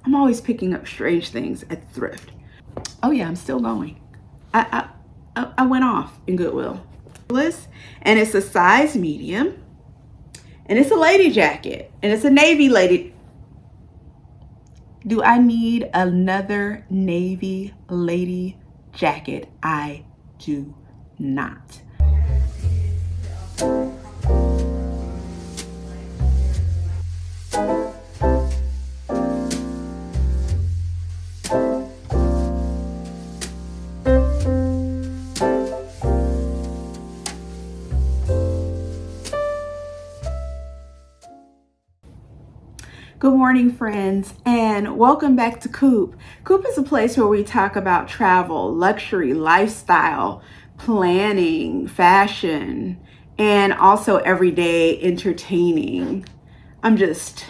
I'm always picking up strange things at Thrift. Oh yeah, I'm still going. I went off in Goodwill. And it's a size medium. And it's a lady jacket. And it's a navy lady. Do I need another navy lady jacket? I do not. Good morning, friends, and welcome back to Coop. Coop is a place where we talk about travel, luxury, lifestyle, planning, fashion, and also everyday entertaining. I'm just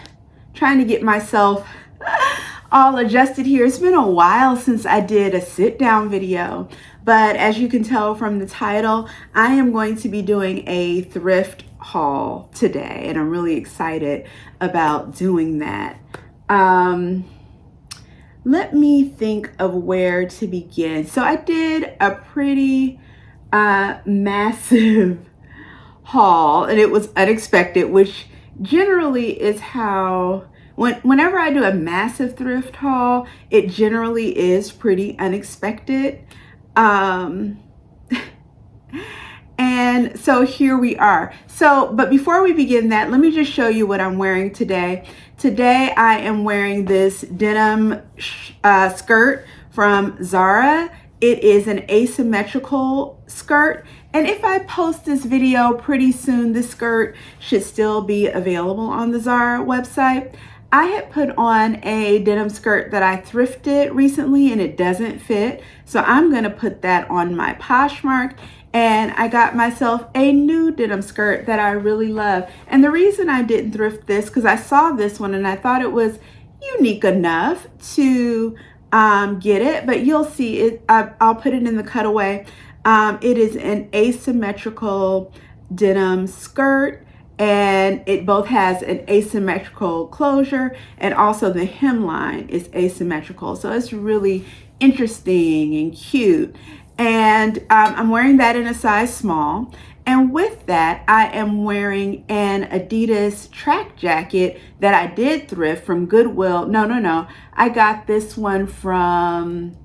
trying to get myself all adjusted here. It's been a while since I did a sit-down video, but as you can tell from the title, I am going to be doing a thrift haul today, and I'm really excited about doing that. Let me think of where to begin. So I did a pretty massive haul, and it was unexpected, which generally is how whenever I do a massive thrift haul, it generally is pretty unexpected. And so here we are. But before we begin that, let me just show you what I'm wearing today. Today I am wearing this denim skirt from Zara. It is an asymmetrical skirt. And if I post this video pretty soon, this skirt should still be available on the Zara website. I had put on a denim skirt that I thrifted recently and it doesn't fit. So I'm gonna put that on my Poshmark. And I got myself a new denim skirt that I really love. And the reason I didn't thrift this, because I saw this one and I thought it was unique enough to get it, but you'll see it. I'll put it in the cutaway. It is an asymmetrical denim skirt, and it both has an asymmetrical closure, and also the hemline is asymmetrical. So it's really interesting and cute. And I'm wearing that in a size small. And with that, I am wearing an Adidas track jacket that I did thrift from Goodwill. No. I got this one from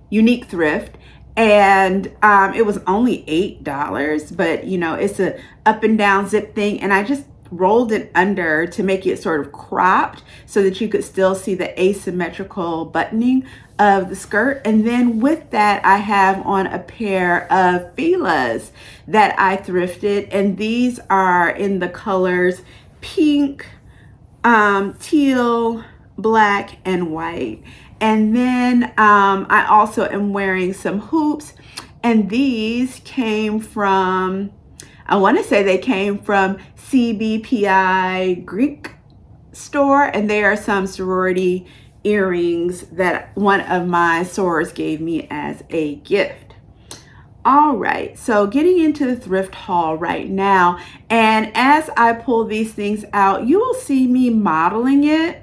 Unique Thrift. And it was only $8, but you know, it's a up and down zip thing. And I just rolled it under to make it sort of cropped so that you could still see the asymmetrical buttoning of the skirt. And then with that, I have on a pair of Fila's that I thrifted, and these are in the colors pink, teal, black, and white. And then I also am wearing some hoops, and these came from, I want to say they came from CBPI Greek store, and they are some sorority earrings that one of my sorors gave me as a gift. All right, so getting into the thrift haul right now, and as I pull these things out, you will see me modeling it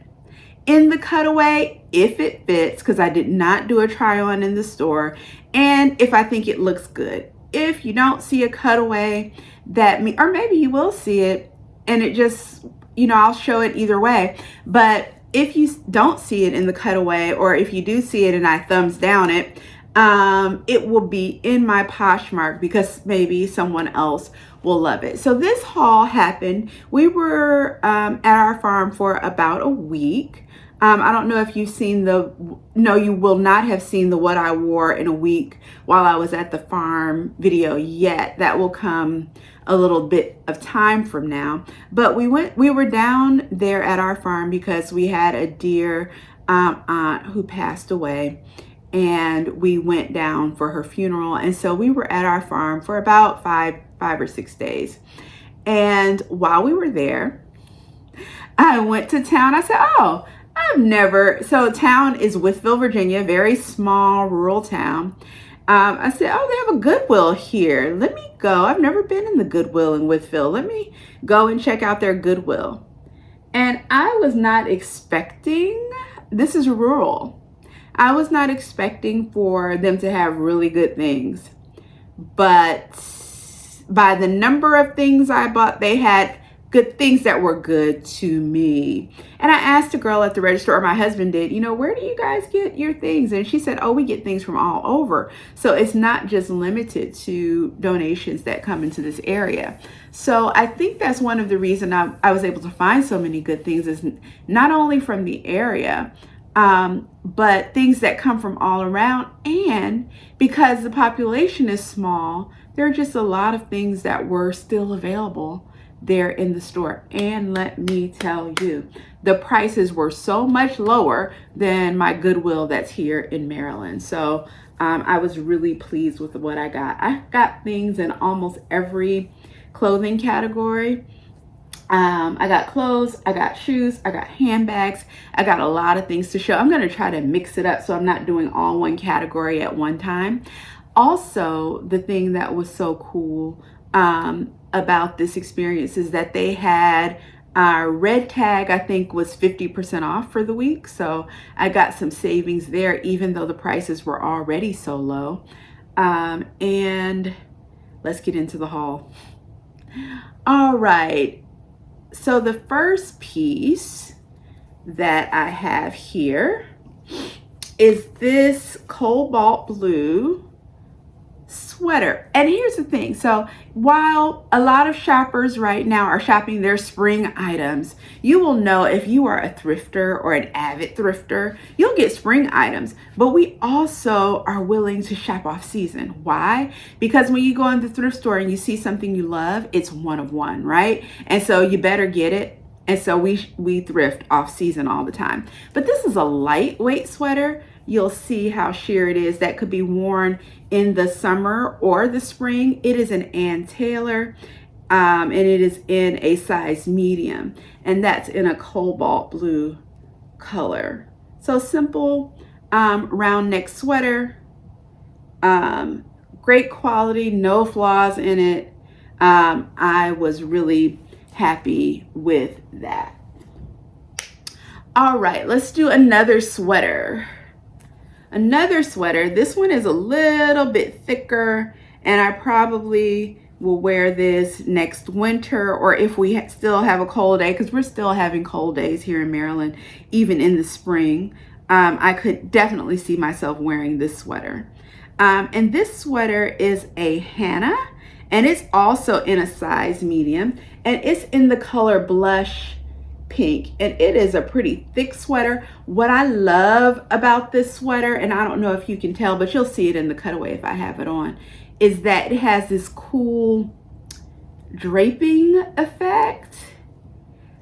in the cutaway if it fits, because I did not do a try on in the store, and if I think it looks good. If you don't see a cutaway, or maybe you will see it and it just, you know, I'll show it either way. But if you don't see it in the cutaway, or if you do see it and I thumbs down it, it will be in my Poshmark because maybe someone else will love it. So this haul happened. We were at our farm for about a week. I don't know if you've seen no, you will not have seen the what I wore in a week while I was at the farm video yet. That will come a little bit of time from now. But we were down there at our farm because we had a dear aunt who passed away, and we went down for her funeral. And so we were at our farm for about five or 6 days. And while we were there, I went to town. I said, oh, so town is Wytheville, Virginia, very small rural town. I said, oh, they have a Goodwill here. Let me go. I've never been in the Goodwill in Wytheville. Let me go and check out their Goodwill. And I was not expecting this is rural. I was not expecting for them to have really good things, but by the number of things I bought, they had good things that were good to me. And I asked a girl at the register, or my husband did, you know, where do you guys get your things? And she said, oh, we get things from all over. So it's not just limited to donations that come into this area. So I think that's one of the reasons I was able to find so many good things, is not only from the area, but things that come from all around. And because the population is small, there are just a lot of things that were still available there in the store. And let me tell you, the prices were so much lower than my Goodwill that's here in Maryland. So I was really pleased with what I got. I got things in almost every clothing category. I got clothes, I got shoes, I got handbags, I got a lot of things to show. I'm going to try to mix it up so I'm not doing all one category at one time. Also, the thing that was so cool about this experience is that they had our red tag, I think, was 50% off for the week. So I got some savings there, even though the prices were already so low. And let's get into the haul. All right. So the first piece that I have here is this cobalt blue sweater. And here's the thing. So while a lot of shoppers right now are shopping their spring items, you will know, if you are a thrifter or an avid thrifter, you'll get spring items. But we also are willing to shop off season. Why? Because when you go in the thrift store and you see something you love, it's one of one, right? And so you better get it. And so we thrift off season all the time. But this is a lightweight sweater. You'll see how sheer it is. That could be worn in the summer or the spring. It is an Ann Taylor, and it is in a size medium, and that's in a cobalt blue color. So simple, round neck sweater, great quality, no flaws in it. I was really happy with that. All right, let's do another sweater. Another sweater. This one is a little bit thicker, and I probably will wear this next winter, or if we still have a cold day, because we're still having cold days here in Maryland, even in the spring. I could definitely see myself wearing this sweater. And this sweater is a Hannah, and it's also in a size medium, and it's in the color blush pink, and it is a pretty thick sweater. What I love about this sweater, and I don't know if you can tell, but you'll see it in the cutaway if I have it on, is that it has this cool draping effect.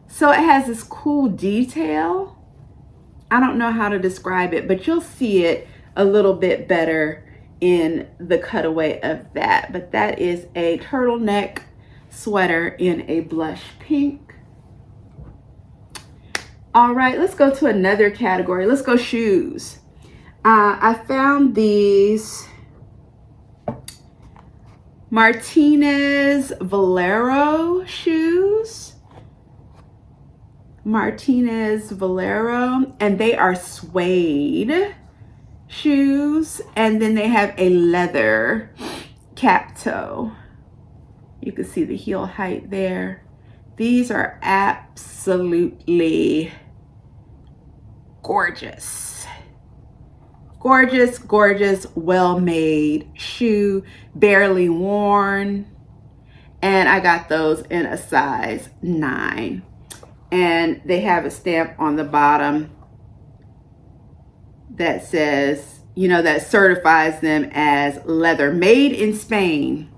So it has this cool detail. I don't know how to describe it, but you'll see it a little bit better in the cutaway of that. But that is a turtleneck sweater in a blush pink. All right, let's go to another category. Let's go shoes. I found these Martinez Valero shoes. Martinez Valero, and they are suede shoes, and then they have a leather cap toe. You can see the heel height there. These are absolutely gorgeous. Gorgeous, gorgeous, well-made shoe, barely worn. And I got those in a size 9. And they have a stamp on the bottom that says, you know, that certifies them as leather, made in Spain.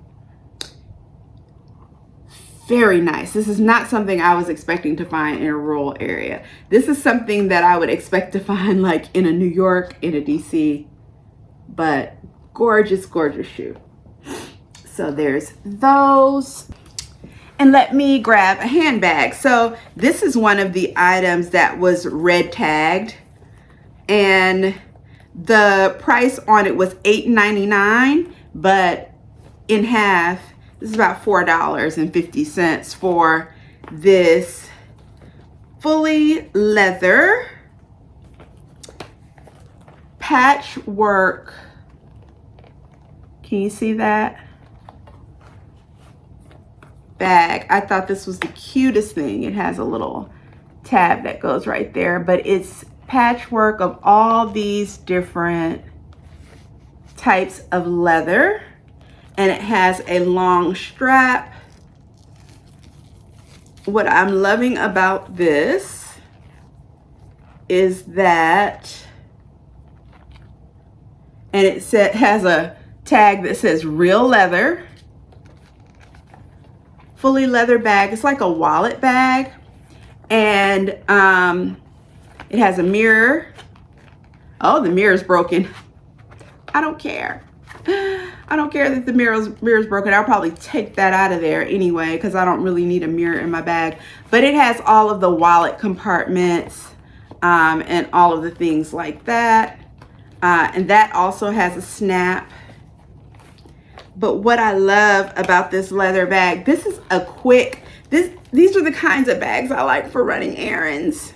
Very nice. This is not something I was expecting to find in a rural area. This is something that I would expect to find like in a New York, in a DC, but gorgeous, gorgeous shoe. So there's those. And let me grab a handbag. So this is one of the items that was red tagged, and the price on it was $8.99, but in half, this is about $4.50 for this fully leather patchwork. Can you see that? Bag. I thought this was the cutest thing. It has a little tab that goes right there, but it's patchwork of all these different types of leather, and it has a long strap. What I'm loving about this is that, and it has a tag that says real leather, fully leather bag. It's like a wallet bag, and it has a mirror. Oh, the mirror's broken. I don't care. I don't care that the mirror's broken. I'll probably take that out of there anyway, because I don't really need a mirror in my bag. But it has all of the wallet compartments and all of the things like that. And that also has a snap. But what I love about this leather bag, this is a quick, these are the kinds of bags I like for running errands.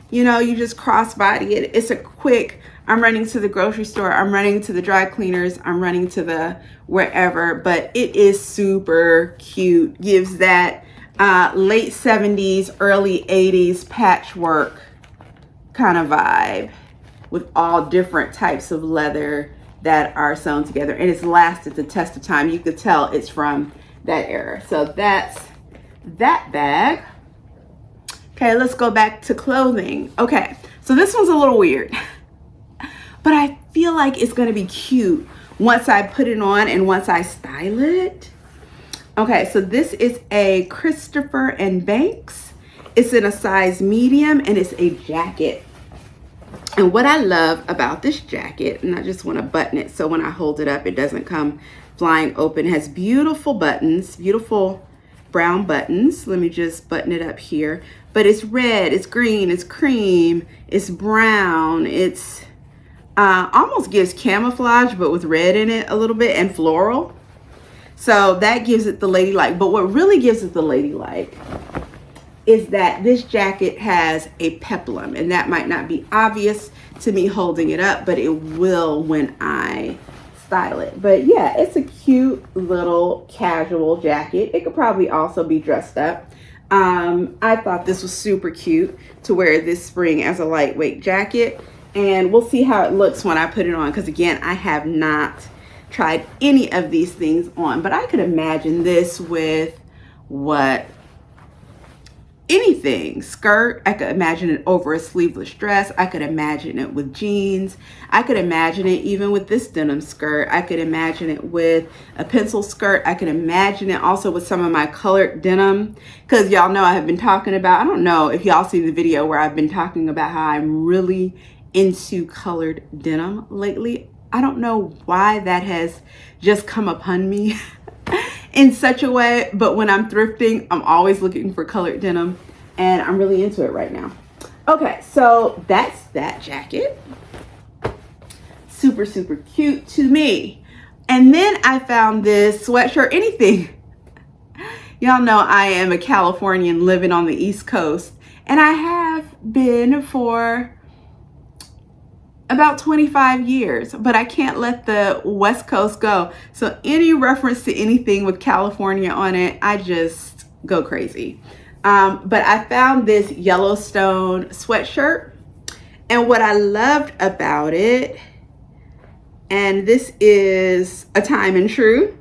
You know, you just crossbody it. It's a quick, I'm running to the grocery store, I'm running to the dry cleaners, I'm running to the wherever, but it is super cute. Gives that late 70s, early 80s patchwork kind of vibe with all different types of leather that are sewn together, and it's lasted the test of time. You could tell it's from that era. So that's that bag. Okay, let's go back to clothing. Okay, so this one's a little weird, but I feel like it's gonna be cute once I put it on and once I style it. Okay, so this is a Christopher and Banks. It's in a size medium, and it's a jacket. And what I love about this jacket, and I just want to button it so when I hold it up, it doesn't come flying open. It has beautiful buttons, beautiful brown buttons. Let me just button it up here. But it's red, it's green, it's cream, it's brown. It's almost gives camouflage, but with red in it a little bit, and floral. So that gives it the ladylike. But what really gives it the ladylike is that this jacket has a peplum, and that might not be obvious to me holding it up, but it will when I style it. But yeah, it's a cute little casual jacket. It could probably also be dressed up. I thought this was super cute to wear this spring as a lightweight jacket, and we'll see how it looks when I put it on, because again, I have not tried any of these things on, but I could imagine this with anything, skirt. I could imagine it over a sleeveless dress. I could imagine it with jeans. I could imagine it even with this denim skirt. I could imagine it with a pencil skirt. I could imagine it also with some of my colored denim, because y'all know I have been talking about, I don't know if y'all see the video where I've been talking about how I'm really into colored denim lately. I don't know why that has just come upon me in such a way, but when I'm thrifting, I'm always looking for colored denim, and I'm really into it right now. Okay, so that's that jacket. Super, super cute to me. And then I found this sweatshirt. Anything. Y'all know I am a Californian living on the East Coast, and I have been for about 25 years, but I can't let the West Coast go. So any reference to anything with California on it, I just go crazy. But I found this Yellowstone sweatshirt, and what I loved about it, and this is a time and true,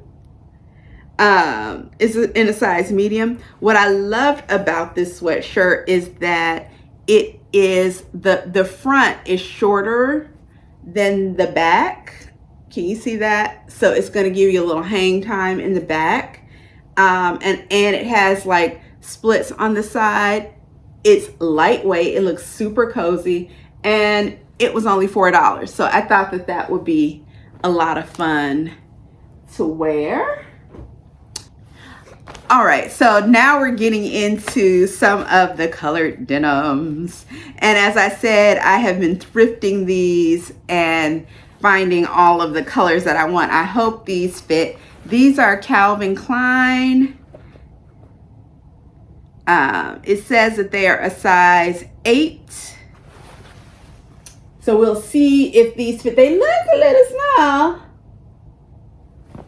is in a size medium. What I loved about this sweatshirt is that it is the front is shorter than the back. Can you see that? So it's going to give you a little hang time in the back, and it has like splits on the side. It's lightweight. It looks super cozy, and it was only $4. So I thought that that would be a lot of fun to wear. All right, so now we're getting into some of the colored denims. And as I said, I have been thrifting these and finding all of the colors that I want. I hope these fit. These are Calvin Klein. It says that they are a size 8. So we'll see if these fit. They look a little small.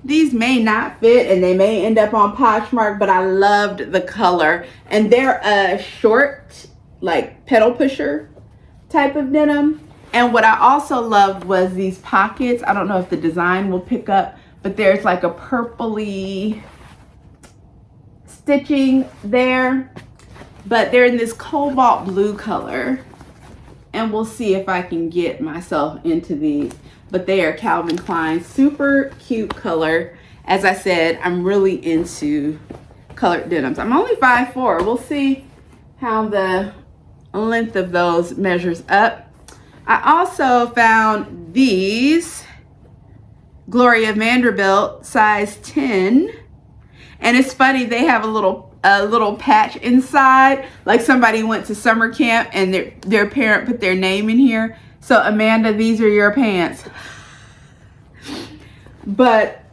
These may not fit and they may end up on Poshmark, but I loved the color. And they're a short, like pedal pusher type of denim. And what I also loved was these pockets. I don't know if the design will pick up, but there's like a purpley stitching there. But they're in this cobalt blue color. And we'll see if I can get myself into these. But they are Calvin Klein, super cute color. As I said, I'm really into colored denims. I'm only 5'4". We'll see how the length of those measures up. I also found these Gloria Vanderbilt size 10. And it's funny, they have a little patch inside, like somebody went to summer camp and their parent put their name in here. So Amanda, these are your pants. But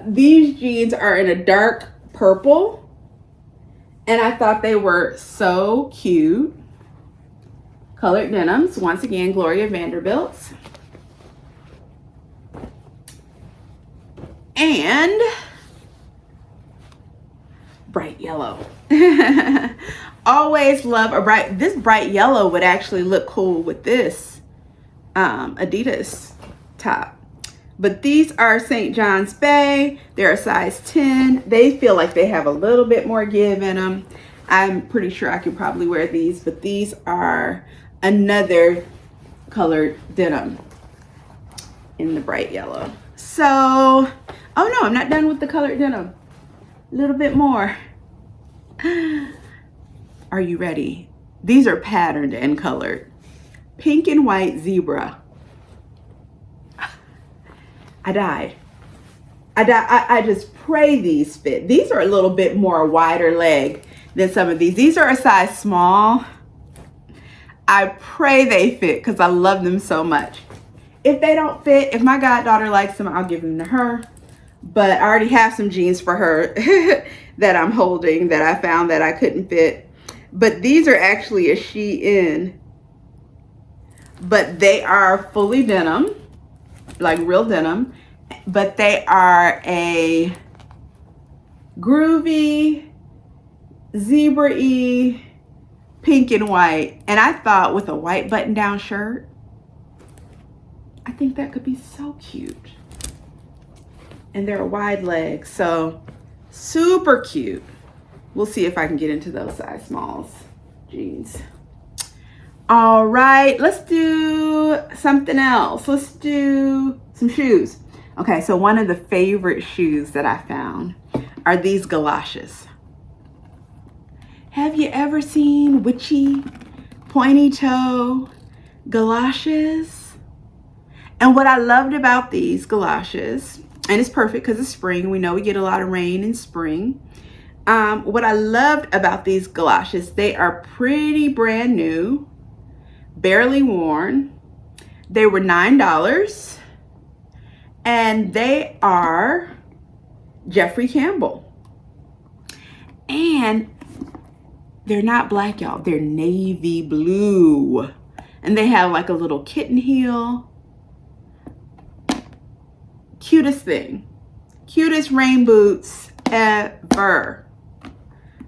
these jeans are in a dark purple, and I thought they were so cute. Colored denims, once again, Gloria Vanderbilt's. And bright yellow. Always love this bright yellow would actually look cool with this Adidas top. But these are St. John's Bay. They're a size 10. They feel like they have a little bit more give in them. I'm pretty sure I could probably wear these, but these are another colored denim in the bright yellow. So, oh no, I'm not done with the colored denim. A little bit more. Are you ready? These are patterned and colored. Pink and white zebra. I died. I just pray these fit. These are a little bit more wider leg than some of these. These are a size small. I pray they fit because I love them so much. If they don't fit, if my goddaughter likes them, I'll give them to her. But I already have some jeans for her that I'm holding that I found that I couldn't fit. But these are actually a Shein. But they are fully denim, like real denim. But they are a groovy, zebra-y, pink and white. And I thought with a white button-down shirt, I think that could be so cute. And they're a wide leg, so super cute. We'll see if I can get into those size smalls jeans. All right, let's do something else. Let's do some shoes. Okay, so one of the favorite shoes that I found are these galoshes. Have you ever seen witchy pointy toe galoshes? And what I loved about these galoshes, and it's perfect because it's spring. We know we get a lot of rain in spring. What I loved about these galoshes, they are pretty brand new, barely worn. They were $9, and they are Jeffrey Campbell. And they're not black, y'all. They're navy blue. And they have like a little kitten heel. Cutest thing. Cutest rain boots ever.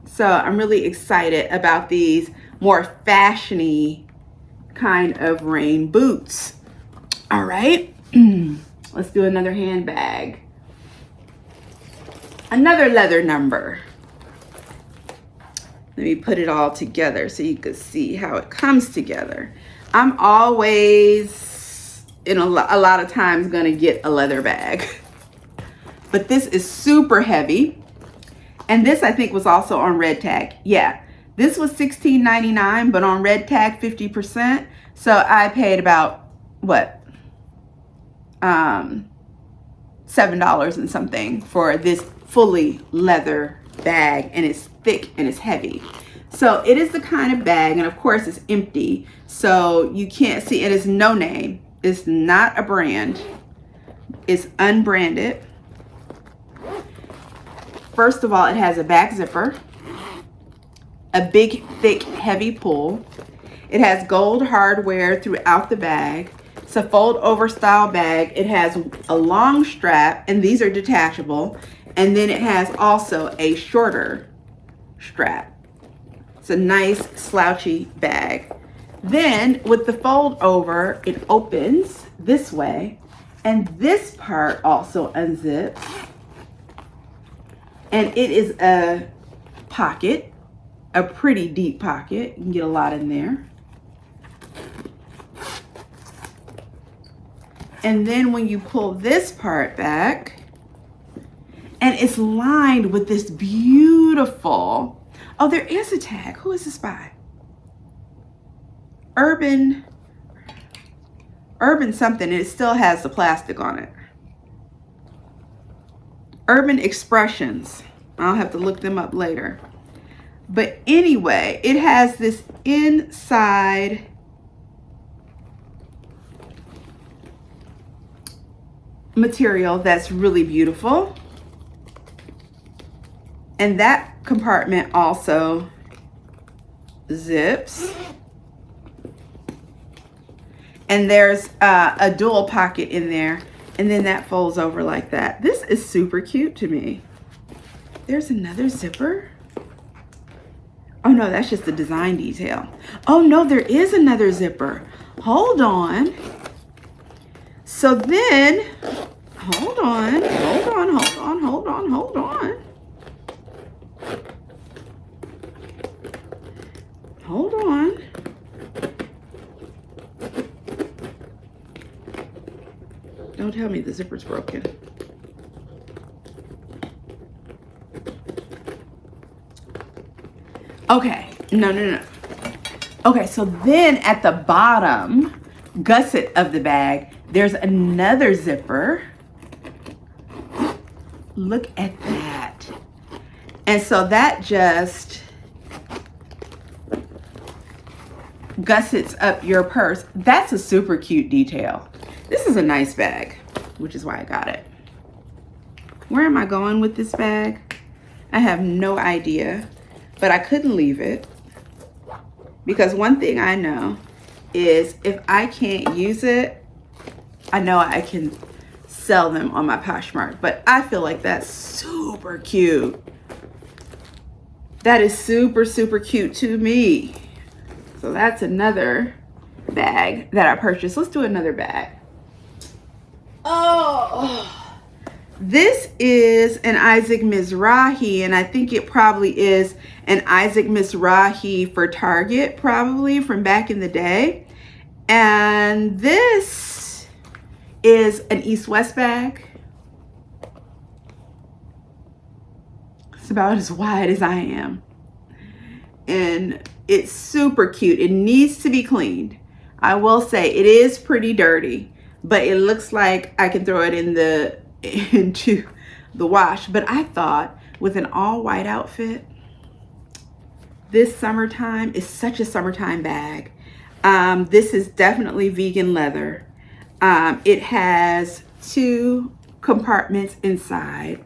So I'm really excited about these more fashiony kind of rain boots. All right. Let's do another handbag. Another leather number. Let me put it all together so you can see how it comes together. I'm always, a lot of times, gonna get a leather bag. But this is super heavy. And this, I think, was also on Red Tag. Yeah, this was $16.99, but on Red Tag, 50%. So I paid about, what? $7 and something for this fully leather bag, and it's thick and it's heavy. So it is the kind of bag, and of course it's empty, so you can't see. It is no name. It's not a brand. It's unbranded. First of all, it has a back zipper, a big, thick, heavy pull. It has gold hardware throughout the bag. It's a fold over style bag. It has a long strap, and these are detachable. And then it has also a shorter strap. It's a nice slouchy bag. Then with the fold over, it opens this way, and this part also unzips. And it is a pocket, a pretty deep pocket. You can get a lot in there. And then when you pull this part back, and it's lined with this beautiful, oh, there is a tag. Who is this by? Urban something, and it still has the plastic on it. Urban Expressions. I'll have to look them up later. But anyway, it has this inside material that's really beautiful. And that compartment also zips. And there's a dual pocket in there. And then that folds over like that. This is super cute to me. There's another zipper. Oh no, that's just the design detail. Oh no, there is another zipper. Hold on. So then, hold on. Hold on. Don't tell me the zipper's broken. Okay, no. Okay, so then at the bottom gusset of the bag, there's another zipper. Look at that. And so that just gussets up your purse. That's a super cute detail. This is a nice bag, which is why I got it. Where am I going with this bag? I have no idea, but I couldn't leave it because one thing I know is if I can't use it, I know I can sell them on my Poshmark, but I feel like that's super cute. That is super, super cute to me. So that's another bag that I purchased. Let's do another bag. Oh, this is an Isaac Mizrahi, and I think it probably is an Isaac Mizrahi for Target, probably from back in the day. And this is an East-West bag. It's about as wide as I am. And it's super cute. It needs to be cleaned. I will say it is pretty dirty, but it looks like I can throw it into the wash. But I thought with an all white outfit, this summertime is such a summertime bag. This is definitely vegan leather. It has 2 compartments inside.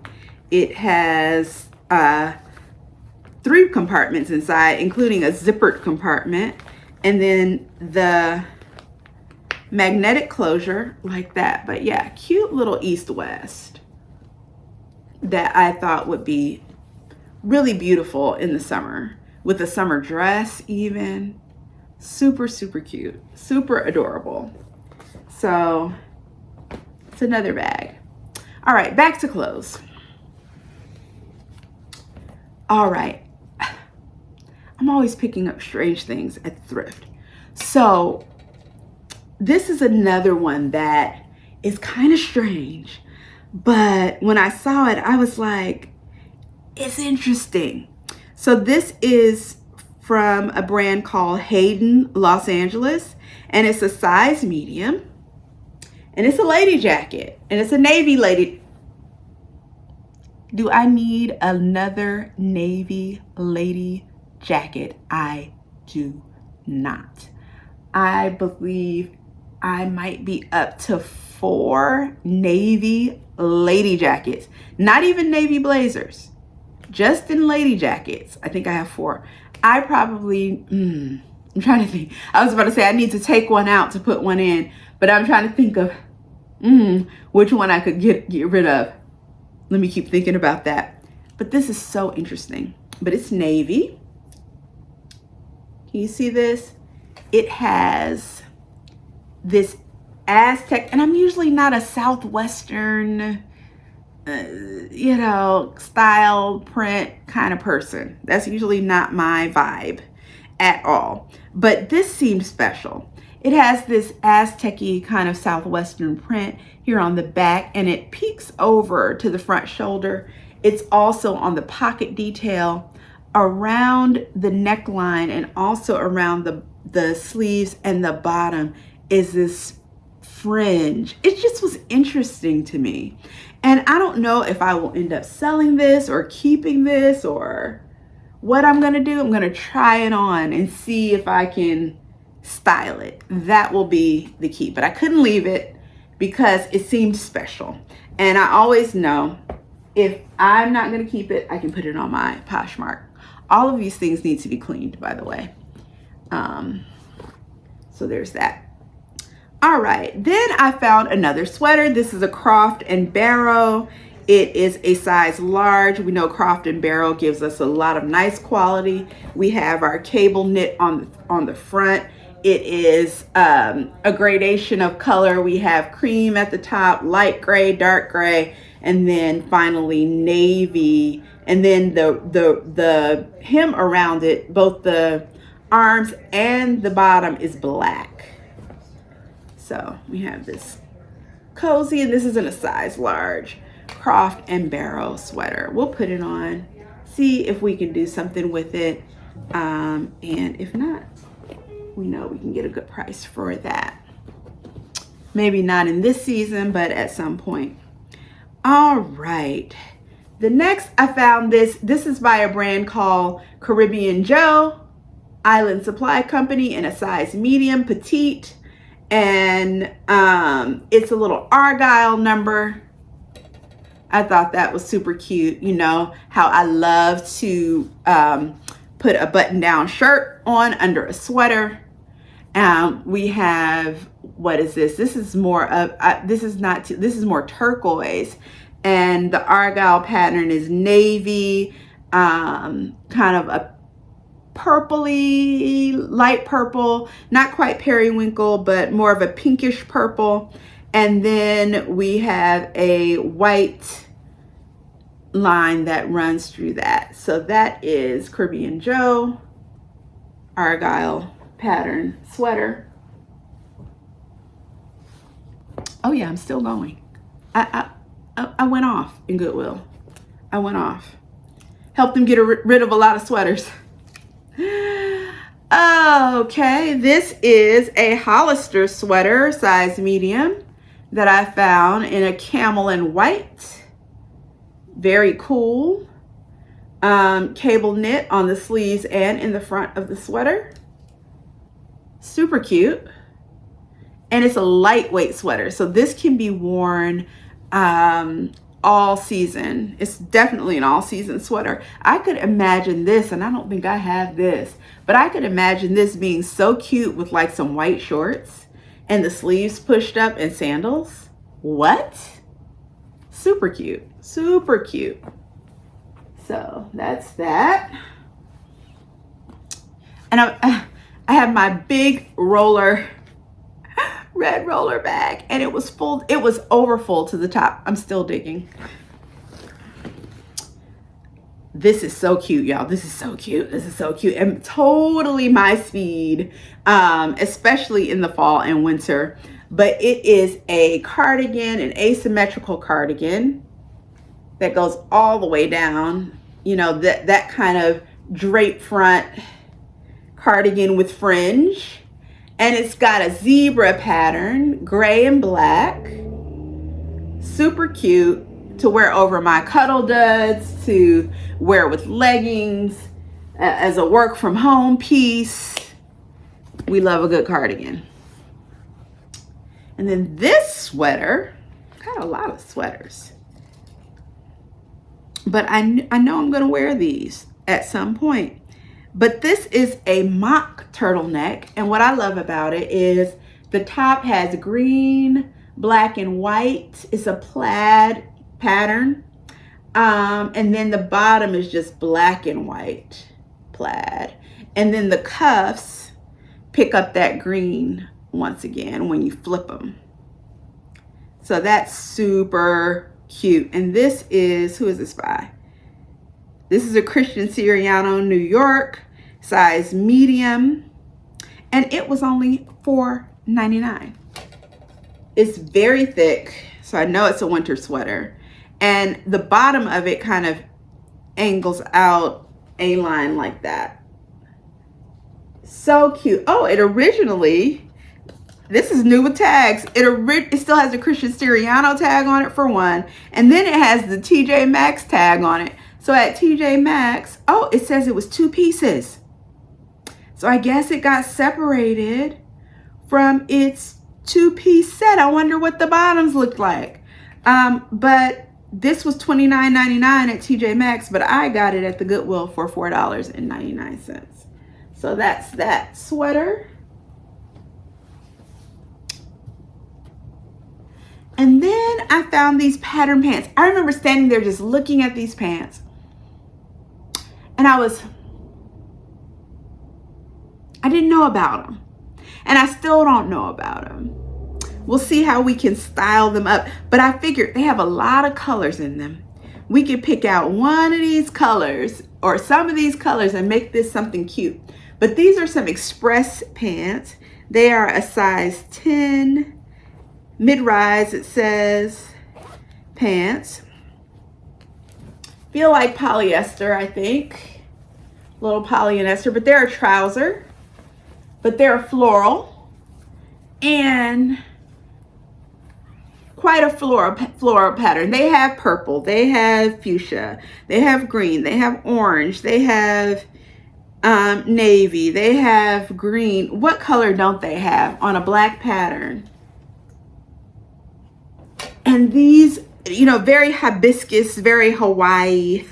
It has 3 compartments inside, including a zippered compartment, and then the magnetic closure like that. But yeah, cute little East-West that I thought would be really beautiful in the summer with a summer dress even. Super, super cute, super adorable. So it's another bag. All right, back to clothes. All right. I'm always picking up strange things at Thrift. So this is another one that is kind of strange, but when I saw it, I was like, it's interesting. So this is from a brand called Hayden, Los Angeles, and it's a size medium, and it's a lady jacket, and it's a navy lady. Do I need another navy lady jacket? I do not. I believe I might be up to 4 navy lady jackets, not even navy blazers, just in lady jackets. I think I have 4. I probably, I'm trying to think. I was about to say I need to take one out to put one in, but I'm trying to think of which one I could get rid of. Let me keep thinking about that. But this is so interesting. But it's navy. Can you see this? It has this Aztec, and I'm usually not a Southwestern, style print kind of person. That's usually not my vibe at all. But this seemed special. It has this Aztec-y kind of Southwestern print here on the back, and it peeks over to the front shoulder. It's also on the pocket detail, around the neckline, and also around the sleeves and the bottom is this fringe. It just was interesting to me. And I don't know if I will end up selling this or keeping this or what I'm going to do. I'm going to try it on and see if I can style it. That will be the key. But I couldn't leave it because it seemed special. And I always know if I'm not going to keep it, I can put it on my Poshmark. All of these things need to be cleaned, by the way. So there's that. All right, then I found another sweater. This is a Croft and Barrow. It is a size large. We know Croft and Barrow gives us a lot of nice quality. We have our cable knit on the front. It is a gradation of color. We have cream at the top, light gray, dark gray, and then finally navy. And then the hem around it, both the arms and the bottom, is black. So we have this cozy, and this is in a size large Croft and Barrow sweater. We'll put it on, see if we can do something with it. And if not, we know we can get a good price for that. Maybe not in this season, but at some point. All right. The next, I found this. This is by a brand called Caribbean Joe, Island Supply Company, in a size medium, petite. And it's a little Argyle number. I thought that was super cute. You know how I love to put a button-down shirt on under a sweater. We have, what is this? This is more of, this is more turquoise. And the Argyle pattern is navy, kind of a purpley, light purple, not quite periwinkle, but more of a pinkish purple. And then we have a white line that runs through that. So that is Caribbean Joe, Argyle pattern sweater. Oh yeah, I'm still going. I went off in Goodwill. I went off. Helped them get rid of a lot of sweaters. Okay, this is a Hollister sweater, size medium, that I found in a camel and white. Very cool. Cable knit on the sleeves and in the front of the sweater. Super cute. And it's a lightweight sweater, so this can be worn all season. It's definitely an all season sweater. I could imagine this, and I don't think I have this, but I could imagine this being so cute with like some white shorts and the sleeves pushed up and sandals. What? Super cute, super cute. So that's that. And I have my big roller, red roller bag, and it was full. It was over full to the top. I'm still digging. This is so cute, y'all. This is so cute. This is so cute, and totally my speed, especially in the fall and winter. But it is a cardigan, an asymmetrical cardigan that goes all the way down. You know, that kind of drape front cardigan with fringe. And it's got a zebra pattern, gray and black. Super cute to wear over my cuddle duds, to wear with leggings, as a work from home piece. We love a good cardigan. And then this sweater, got a lot of sweaters. But I know I'm gonna wear these at some point. But this is a mock turtleneck. And what I love about it is the top has green, black, and white. It's a plaid pattern. And then the bottom is just black and white plaid. And then the cuffs pick up that green once again when you flip them. So that's super cute. And this is, who is this by? This is a Christian Siriano, New York, size medium. And it was only $4.99. It's very thick, so I know it's a winter sweater. And the bottom of it kind of angles out a line like that. So cute. Oh, it originally, this is new with tags. It still has a Christian Siriano tag on it for one. And then it has the TJ Maxx tag on it. So at TJ Maxx, oh, it says it was 2 pieces. So I guess it got separated from its 2-piece set. I wonder what the bottoms looked like. But this was $29.99 at TJ Maxx, but I got it at the Goodwill for $4.99. So that's that sweater. And then I found these pattern pants. I remember standing there just looking at these pants. And I didn't know about them. And I still don't know about them. We'll see how we can style them up. But I figured they have a lot of colors in them. We could pick out one of these colors or some of these colors and make this something cute. But these are some express pants. They are a size 10, mid-rise, it says, pants. Feel like polyester, I think. A little polyester, but they're a trouser. But they're floral. And quite a floral pattern. They have purple, they have fuchsia, they have green, they have orange, they have navy, they have green. What color don't they have on a black pattern? And these, you know, very hibiscus, very Hawaii,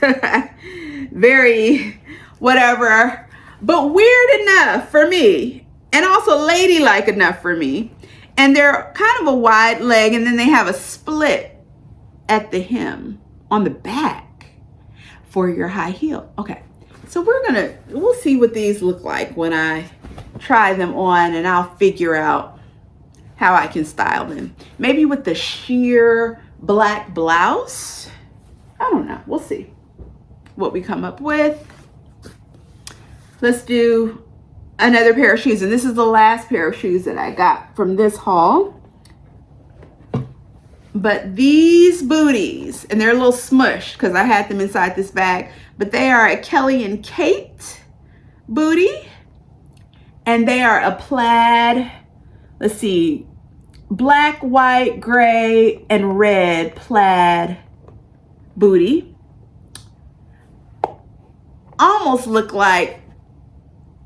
very whatever, but weird enough for me, and also ladylike enough for me. And they're kind of a wide leg, and then they have a split at the hem on the back for your high heel. Okay, so we'll see what these look like when I try them on, and I'll figure out how I can style them. Maybe with the sheer black blouse. I don't know, we'll see what we come up with. Let's do another pair of shoes, and this is the last pair of shoes that I got from this haul. But these booties, and they're a little smushed because I had them inside this bag, but they are a Kelly and Kate booty, and they are a plaid, let's see, black, white, gray, and red plaid booty. Almost look like,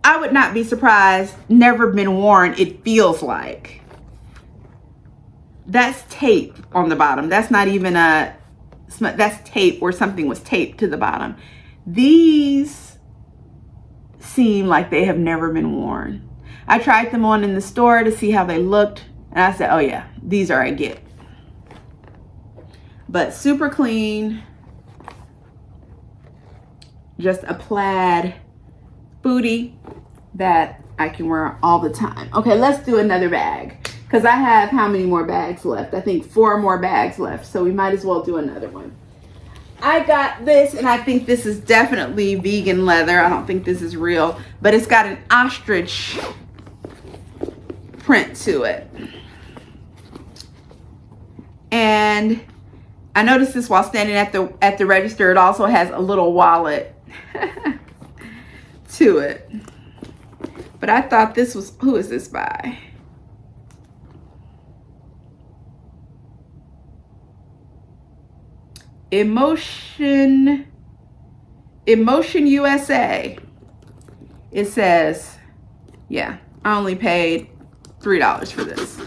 I would not be surprised, never been worn, it feels like. That's tape on the bottom. That's not even that's tape where something was taped to the bottom. These seem like they have never been worn. I tried them on in the store to see how they looked, and I said, oh yeah, these are a get. But super clean, just a plaid booty that I can wear all the time. Okay, let's do another bag, because I have how many more bags left? I think 4 more bags left, so we might as well do another one. I got this, and I think this is definitely vegan leather. I don't think this is real, but it's got an ostrich print to it. And I noticed this while standing at the register. It also has a little wallet to it. But I thought this was, who is this by? Emotion USA. It says, yeah, I only paid $3 for this.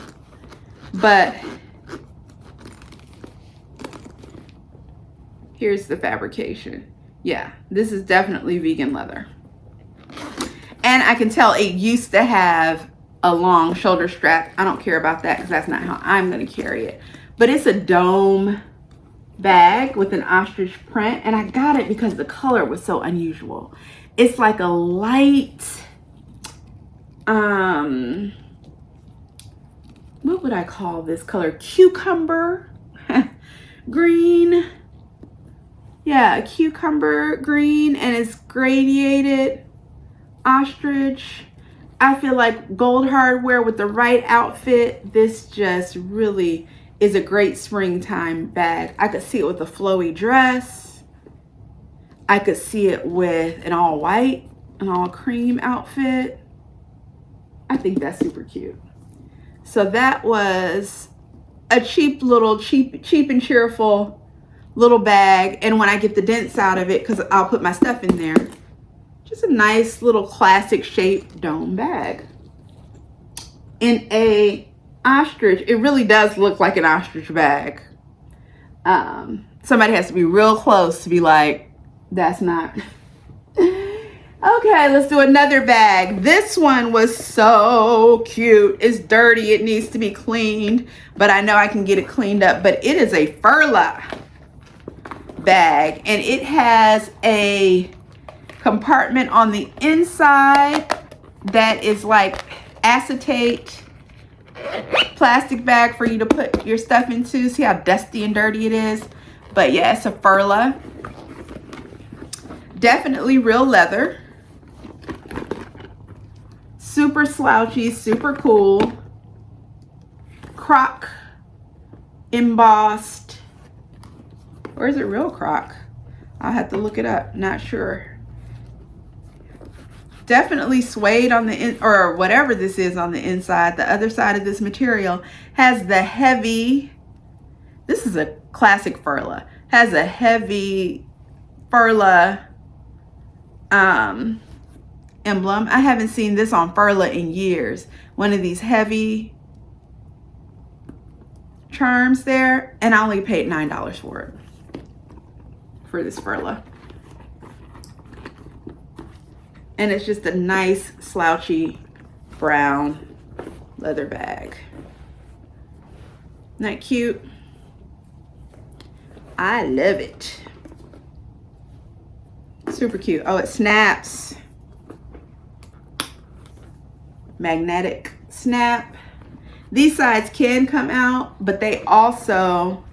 But here's the fabrication. Yeah, this is definitely vegan leather. I can tell it used to have a long shoulder strap. I don't care about that because that's not how I'm going to carry it. But it's a dome bag with an ostrich print, and I got it because the color was so unusual. It's like a light, what would I call this color? Cucumber green. Yeah, cucumber green, and it's gradiated ostrich. I feel like gold hardware with the right outfit, this just really is a great springtime bag. I could see it with a flowy dress. I could see it with an all white, an all cream outfit. I think that's super cute. So that was a cheap and cheerful little bag. And when I get the dents out of it, because I'll put my stuff in there, just a nice little classic shaped dome bag in a ostrich. It really does look like an ostrich bag. Somebody has to be real close to be like, that's not. Okay, let's do another bag. This one was so cute. It's dirty. It needs to be cleaned, but I know I can get it cleaned up. But it is a furla bag, and it has a compartment on the inside that is like acetate plastic bag for you to put your stuff into. See how dusty and dirty it is? But yeah, it's a furla. Definitely real leather. Super slouchy, super cool. Croc embossed. Or is it real croc? I'll have to look it up. Not sure. Definitely suede on the or whatever this is on the inside. The other side of this material has the heavy, this is a classic furla, has a heavy furla emblem. I haven't seen this on furla in years. One of these heavy charms there, and I only paid $9 for it, for this furla. And it's just a nice slouchy brown leather bag. Isn't that cute? I love it. Super cute. Oh, it snaps. Magnetic snap. These sides can come out, but they also,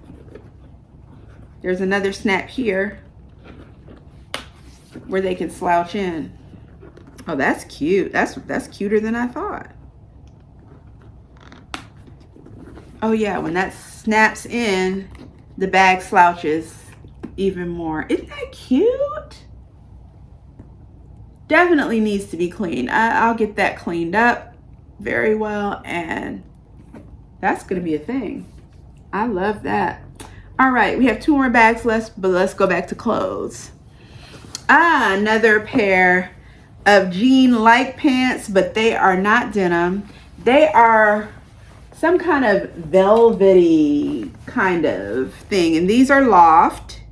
there's another snap here where they can slouch in. Oh, that's cute. That's cuter than I thought. Oh yeah, when that snaps in, the bag slouches even more. Isn't that cute? Definitely needs to be cleaned. I'll get that cleaned up very well, and that's gonna be a thing. I love that. All right, we have 2 more bags left, but let's go back to clothes. Another pair of jean-like pants, but they are not denim. They are some kind of velvety kind of thing, and these are loft,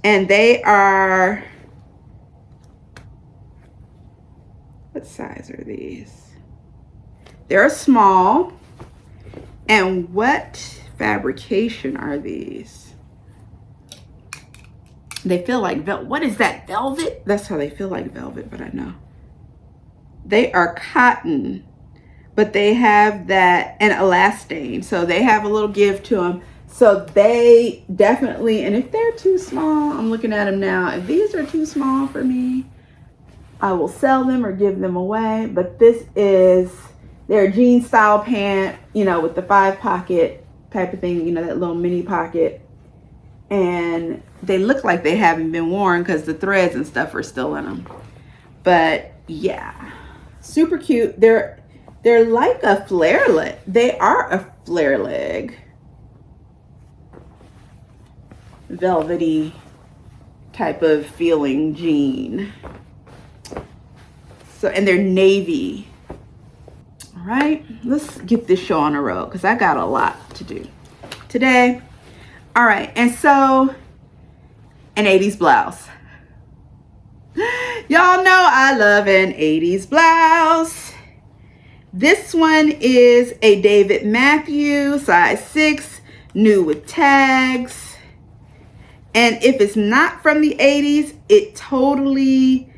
and they are, what size are these? They're small. And what fabrication are these? They feel like velvet. What is that, velvet? That's how they feel like velvet, but I know. They are cotton, but they have that, and elastane. So they have a little give to them. So they definitely, and if they're too small, I'm looking at them now. If these are too small for me, I will sell them or give them away. But this is their jean style pant, you know, with the 5 pocket type of thing, you know, that little mini pocket. And they look like they haven't been worn because the threads and stuff are still in them. But yeah, super cute. They're like a flare leg. They are a flare leg. Velvety type of feeling jean. So, and they're navy. All right, let's get this show on the road because I got a lot to do today. All right, and so an 80s blouse. Y'all know I love an 80s blouse. This one is a David Matthew, size 6, new with tags. And if it's not from the 80s, it totally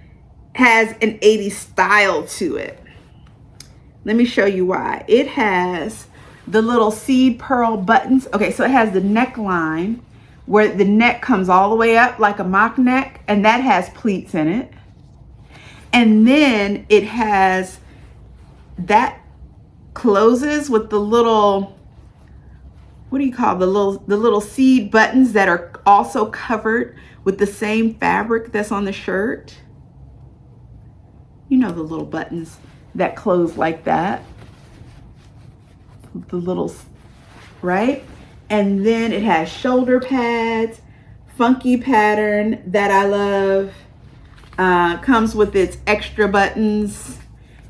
has an 80s style to it. Let me show you why. It has the little seed pearl buttons. Okay, so it has the neckline where the neck comes all the way up like a mock neck, and that has pleats in it. And then it has that closes with the little, what do you call the little seed buttons that are also covered with the same fabric that's on the shirt. You know, the little buttons that close like that. The little, right? And then it has shoulder pads, funky pattern that I love. Comes with its extra buttons.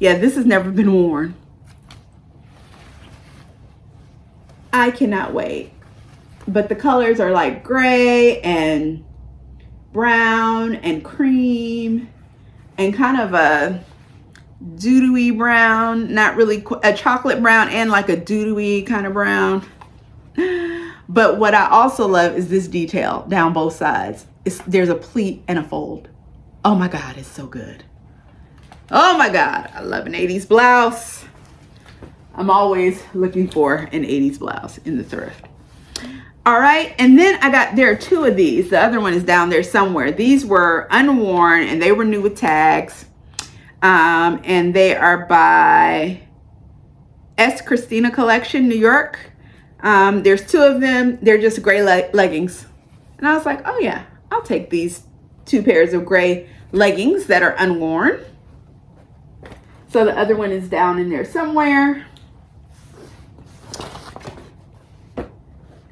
Yeah, this has never been worn. I cannot wait. But the colors are like gray and brown and cream and kind of a doo-doo-y brown, not really a chocolate brown and like a doo-doo-y kind of brown. But what I also love is this detail down both sides. There's a pleat and a fold. Oh my God, it's so good. Oh my God, I love an 80s blouse. I'm always looking for an 80s blouse in the thrift. All right, and then there are two of these. The other one is down there somewhere. These were unworn and they were new with tags. And they are by S. Christina Collection, New York. There's two of them. They're just gray leggings. And I was like, oh yeah, I'll take these 2 pairs of gray leggings that are unworn. So the other one is down in there somewhere.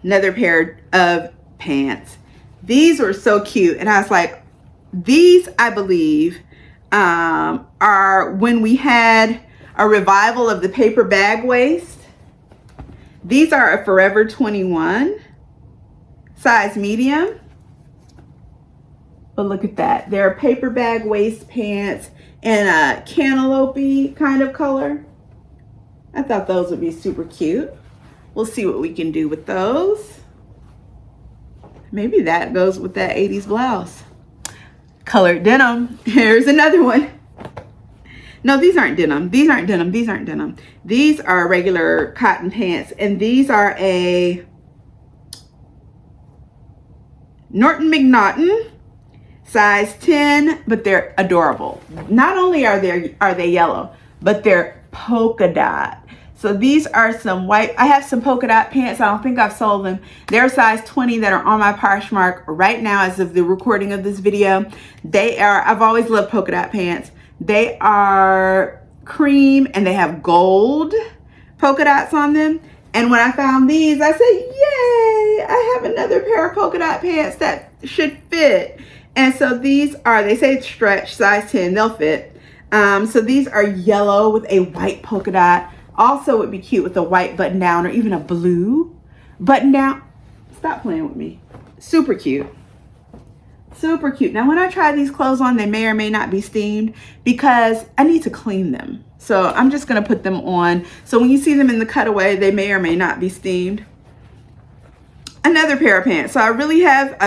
Another pair of pants. These were so cute. And I was like, these, I believe, are when we had a revival of the paper bag waist. These are a Forever 21, size medium. But look at that. They're paper bag waist pants in a cantaloupe kind of color. I thought those would be super cute. We'll see what we can do with those. Maybe that goes with that 80s blouse. Colored denim. Here's another one. No, these aren't denim. These aren't denim. These aren't denim. These are regular cotton pants. And these are a Norton McNaughton, size 10, but they're adorable. Not only are they yellow, but they're polka dot. So these are some white, I have some polka dot pants. I don't think I've sold them. They're size 20 that are on my Poshmark right now as of the recording of this video. They are, I've always loved polka dot pants. They are cream and they have gold polka dots on them. And when I found these, I said, yay, I have another pair of polka dot pants that should fit. And so these are, they say it's stretch, size 10, they'll fit. So these are yellow with a white polka dot. Also would be cute with a white button down or even a blue button down. Stop playing with me. Super cute. Super cute. Now when I try these clothes on, they may or may not be steamed because I need to clean them. So I'm just gonna put them on. So when you see them in the cutaway, they may or may not be steamed. Another pair of pants. So I've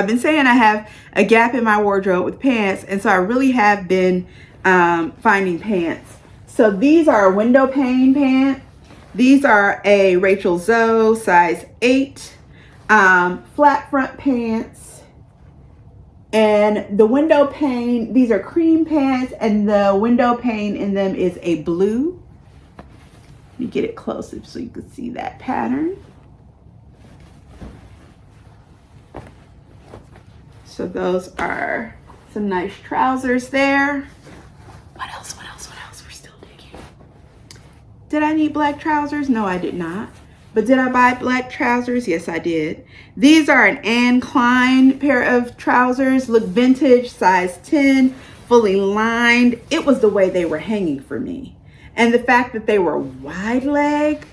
been saying I have a gap in my wardrobe with pants. And so I really have been finding pants. So these are a window pane pant. These are a Rachel Zoe, size 8, flat front pants. And the window pane, these are cream pants, and the window pane in them is a blue. Let me get it closer so you can see that pattern. So those are some nice trousers there. What else? What else? What else? We're still digging. Did I need black trousers? No, I did not. But did I buy black trousers? Yes, I did. These are an Anne Klein pair of trousers. Look vintage, size 10, fully lined. It was the way they were hanging for me. And the fact that they were wide leg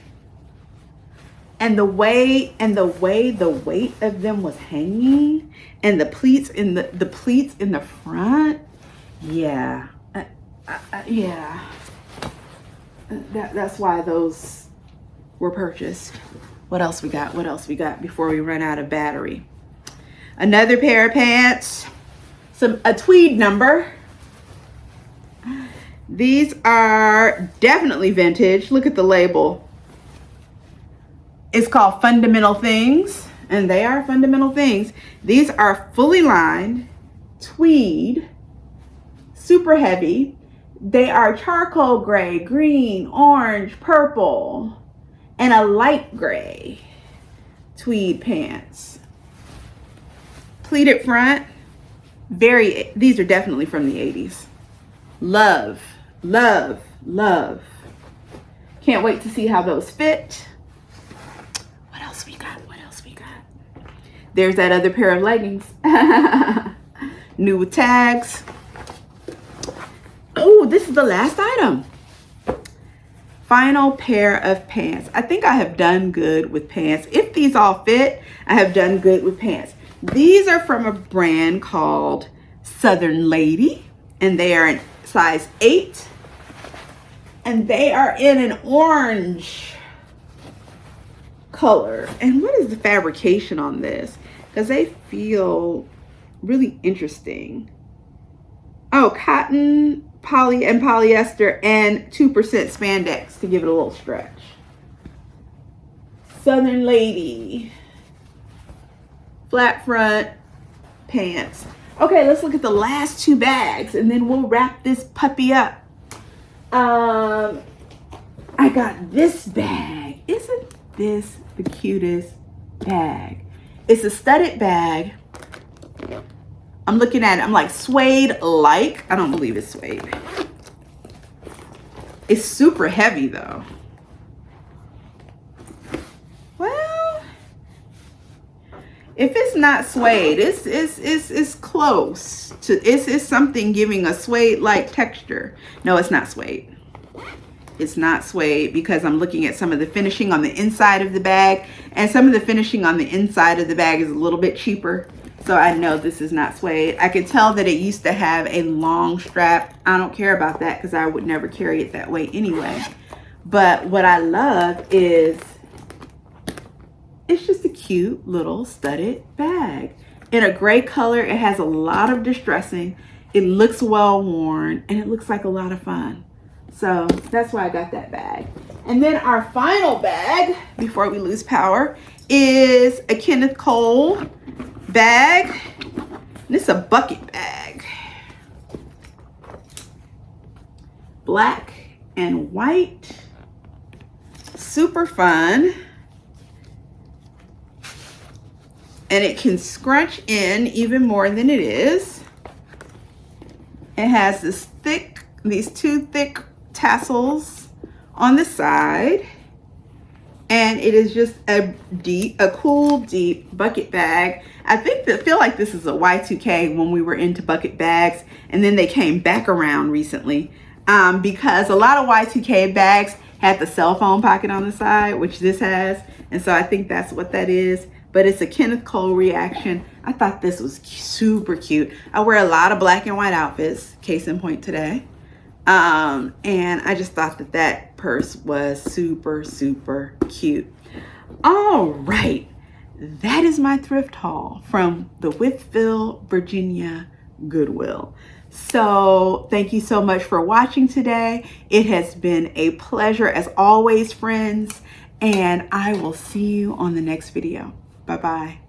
and the way the weight of them was hanging and the pleats in the pleats in the front. Yeah. Yeah. That's why those were purchased. What else we got? What else we got before we run out of battery? Another pair of pants. A tweed number. These are definitely vintage. Look at the label. It's called Fundamental Things, and they are fundamental things. These are fully lined, tweed, super heavy. They are charcoal gray, green, orange, purple, and a light gray tweed pants. Pleated front. These are definitely from the 80s. Love, love, love. Can't wait to see how those fit. What else we got? What else we got? There's that other pair of leggings. New with tags. Oh, this is the last item. Final pair of pants. I think I have done good with pants. If these all fit, I have done good with pants. These are from a brand called Southern Lady, and they are in size 8, and they are in an orange color. And what is the fabrication on this? Because they feel really interesting. Oh, cotton, poly and polyester, and 2% spandex to give it a little stretch. Southern Lady. Flat front pants. Okay, let's look at the last 2 bags and then we'll wrap this puppy up. I got this bag. Isn't this the cutest bag? It's a studded bag. I'm looking at it. I'm like, suede-like. I don't believe it's suede. It's super heavy though. Well, if it's not suede, it's close to, it's something giving a suede-like texture. No, it's not suede. It's not suede because I'm looking at some of the finishing on the inside of the bag, and some of the finishing on the inside of the bag is a little bit cheaper. So I know this is not suede. I could tell that it used to have a long strap. I don't care about that because I would never carry it that way anyway. But what I love is it's just a cute little studded bag in a gray color. It has a lot of distressing. It looks well worn and it looks like a lot of fun. So that's why I got that bag. And then our final bag before we lose power is a Kenneth Cole bag. This is a bucket bag. Black and white. Super fun. And it can scrunch in even more than it is. It has these 2 thick tassels on the side. And it is just a cool, deep bucket bag. I feel like this is a Y2K when we were into bucket bags, and then they came back around recently because a lot of Y2K bags had the cell phone pocket on the side, which this has, and so I think that's what that is. But it's a Kenneth Cole reaction. I thought this was super cute. I wear a lot of black and white outfits, case in point today. And I just thought that purse was super, super cute. All right. That is my thrift haul from the Wytheville, Virginia Goodwill. So thank you so much for watching today. It has been a pleasure as always, friends, and I will see you on the next video. Bye-bye.